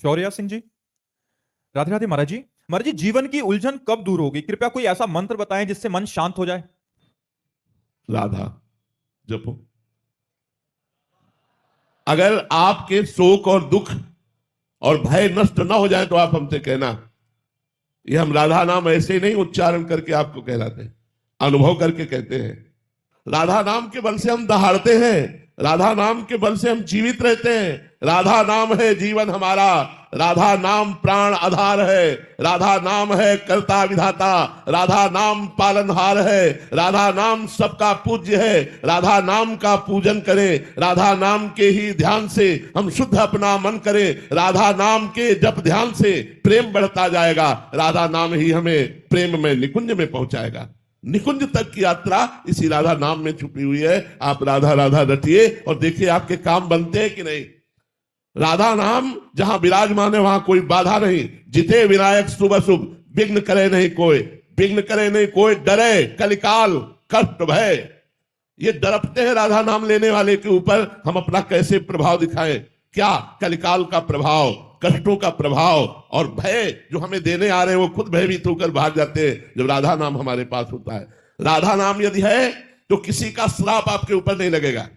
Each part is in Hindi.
शौर्या सिंह जी। राधे राधे महाराज जी। महाराज जी, जीवन की उलझन कब दूर होगी? कृपया कोई ऐसा मंत्र बताएं जिससे मन शांत हो जाए। राधा जपो। अगर आपके शोक और दुख और भय नष्ट ना हो जाए तो आप हमसे कहना। ये हम राधा नाम ऐसे ही नहीं उच्चारण करके आपको कहलाते, अनुभव करके कहते हैं। राधा नाम के बल से हम दहाड़ते हैं, राधा नाम के बल से हम जीवित रहते हैं। राधा नाम है जीवन हमारा, राधा नाम प्राण आधार है, राधा नाम है कर्ता विधाता, राधा नाम पालनहार है, राधा नाम सबका पूज्य है। राधा नाम का पूजन करें, राधा नाम के ही ध्यान से हम शुद्ध अपना मन करें। राधा नाम के जप ध्यान से प्रेम बढ़ता जाएगा, राधा नाम ही हमें प्रेम में निकुंज में पहुंचाएगा। निकुंज तक की यात्रा इसी राधा नाम में छुपी हुई है। आप राधा राधा रटिए और देखिए आपके काम बनते हैं कि नहीं। राधा नाम जहां विराजमान है वहां कोई बाधा नहीं। जिते विनायक शुभ शुभ, विघ्न करे नहीं कोई, विघ्न करे नहीं कोई, डरे कलिकाल कष्ट भय। ये डरपते हैं राधा नाम लेने वाले के ऊपर हम अपना कैसे प्रभाव दिखाएं। क्या कलिकाल का प्रभाव, कष्टों का प्रभाव और भय जो हमें देने आ रहे हैं, वो खुद भयभीत होकर भाग जाते हैं जब राधा नाम हमारे पास होता है। राधा नाम यदि है तो किसी का श्राप आपके ऊपर नहीं लगेगा।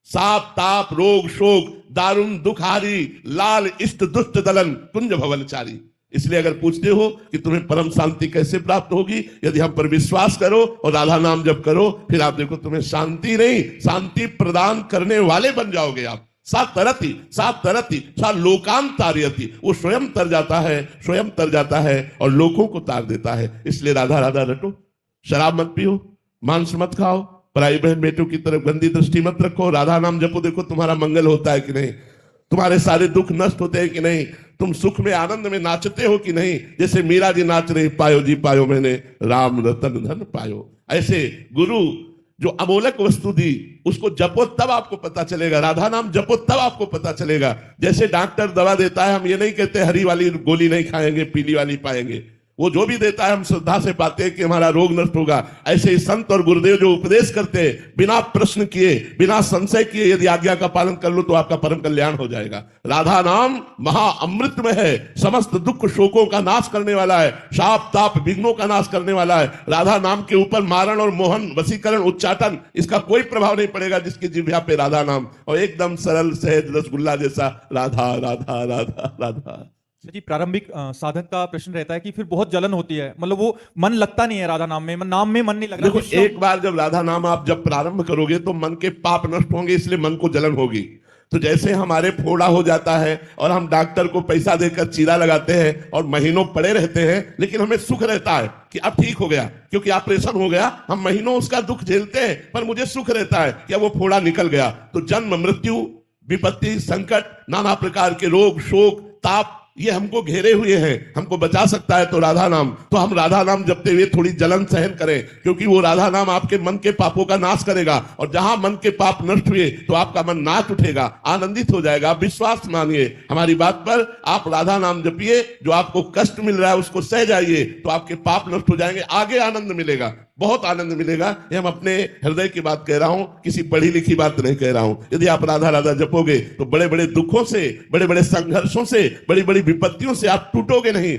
साप ताप रोग शोक दारुण दुखारी लाल इष्ट दुष्ट दलन कुंज भवनचारी। इसलिए अगर पूछते हो कि तुम्हें परम शांति कैसे प्राप्त होगी, यदि हम पर विश्वास करो और राधा नाम जप करो, फिर आप देखो तुम्हें शांति नहीं शांति प्रदान करने वाले बन जाओगे आप। सा तरती सा लोकांतार्यति, वो स्वयं तर जाता है, स्वयं तर जाता है और लोगों को तार देता है। इसलिए राधा राधा रटो, शराब मत पियो, मांस मत खाओ, पराई बहन बेटों की तरफ गंदी दृष्टि मत रखो। राधा नाम जपो, देखो तुम्हारा मंगल होता है कि नहीं, तुम्हारे सारे दुख नष्ट होते हैं कि नहीं, तुम सुख में आनंद में नाचते हो कि नहीं। जैसे मीरा जी नाच रही, पायो जी पायो मैंने राम रतन धन पायो। ऐसे गुरु जो अमोलक वस्तु दी उसको जपो, तब आपको पता चलेगा। राधा नाम जपो तब आपको पता चलेगा। जैसे डॉक्टर दवा देता है, हम ये नहीं कहते हरी वाली गोली नहीं खाएंगे पीली वाली पाएंगे। वो जो भी देता है हम श्रद्धा से पाते हैं कि हमारा रोग नष्ट होगा। ऐसे ही संत और गुरुदेव जो उपदेश करते हैं, बिना प्रश्न किए बिना संशय किए यदि आज्ञा का पालन कर लो तो आपका परम कल्याण हो जाएगा। राधा नाम महा अमृत में है, समस्त दुख शोकों का नाश करने वाला है, शाप ताप विघ्नों का नाश करने वाला है। राधा नाम के ऊपर मारण और मोहन वशीकरण उच्चाटन इसका कोई प्रभाव नहीं पड़ेगा जिसकी जिह्वा पे राधा नाम, और एकदम सरल सहज रसगुल्ला जैसा राधा राधा राधा राधा। जी, प्रारंभिक साधक का प्रश्न रहता है कि फिर बहुत जलन होती है, मतलब वो मन लगता नहीं है राधा नाम में, नाम में मन नहीं लग रहा। देखो, एक बार जब राधा नाम आप जब प्रारंभ करोगे तो मन के पाप नष्ट होंगे, इसलिए मन को जलन होगी। तो जैसे हमारे फोड़ा हो जाता है और हम डॉक्टर को पैसा देकर चीरा लगाते हैं और महीनों पड़े रहते हैं, लेकिन हमें सुख रहता है कि अब ठीक हो गया क्योंकि ऑपरेशन हो गया। हम महीनों उसका दुख झेलते हैं पर मुझे सुख रहता है कि अब वो फोड़ा निकल गया। तो जन्म मृत्यु विपत्ति संकट नाना प्रकार के रोग शोक ताप ये हमको घेरे हुए हैं, हमको बचा सकता है तो राधा नाम। तो हम राधा नाम जपते हुए थोड़ी जलन सहन करें, क्योंकि वो राधा नाम आपके मन के पापों का नाश करेगा। और जहां मन के पाप नष्ट हुए तो आपका मन नाच उठेगा, आनंदित हो जाएगा। विश्वास मानिए हमारी बात पर, आप राधा नाम जपिए, जो आपको कष्ट मिल रहा है उसको सह जाइए तो आपके पाप नष्ट हो जाएंगे, आगे आनंद मिलेगा, बहुत आनंद मिलेगा। ये हम अपने हृदय की बात कह रहा हूं, किसी पढ़ी लिखी बात नहीं कह रहा हूं। यदि आप राधा राधा जपोगे तो बड़े बड़े दुखों से, बड़े बड़े संघर्षों से, बड़ी बड़ी विपत्तियों से आप टूटोगे नहीं।